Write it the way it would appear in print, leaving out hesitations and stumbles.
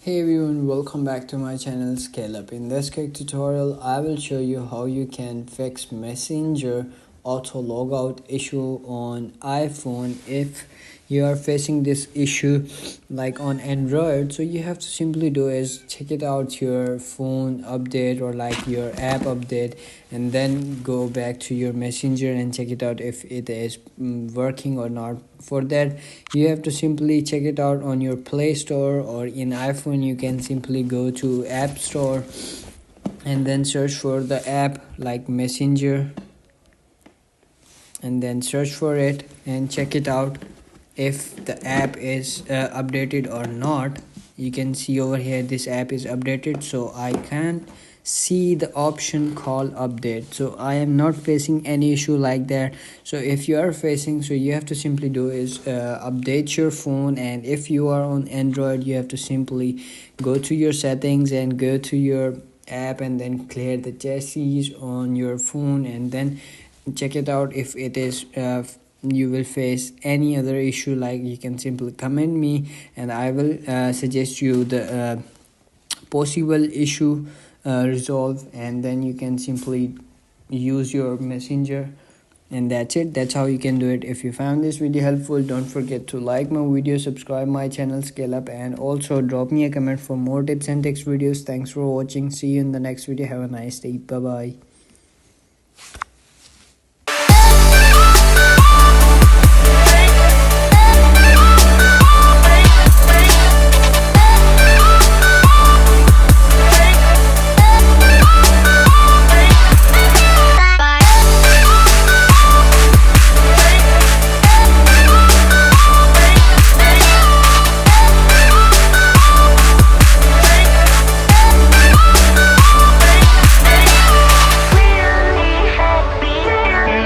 Hey everyone, welcome back to my channel Scale Up. In this quick tutorial, I will show you how you can fix Messenger auto logout issue on iPhone if you are facing this issue like on Android. So you have to simply do is check it out your phone update or like your app update, and then go back to your Messenger and check it out if it is working or not. For that, you have to simply check it out on your Play Store, or in iPhone you can simply go to App Store and then search for the app like Messenger, and then search for it and check it out if the app is updated or not. You can see over here this app is updated, so I can't see the option called update, so I am not facing any issue like that. So if you are facing, so you have to simply do is update your phone, and if you are on Android, you have to simply go to your settings and go to your app and then clear the chassis on your phone, and then check it out if it is you will face any other issue. Like, you can simply comment me and I will suggest you the possible issue resolve, and then you can simply use your Messenger, and that's it. That's how you can do it. If you found this video helpful, don't forget to like my video, subscribe my channel Scale Up, and also drop me a comment for more tips and tricks videos. Thanks for watching. See you in the next video. Have a nice day. Bye bye.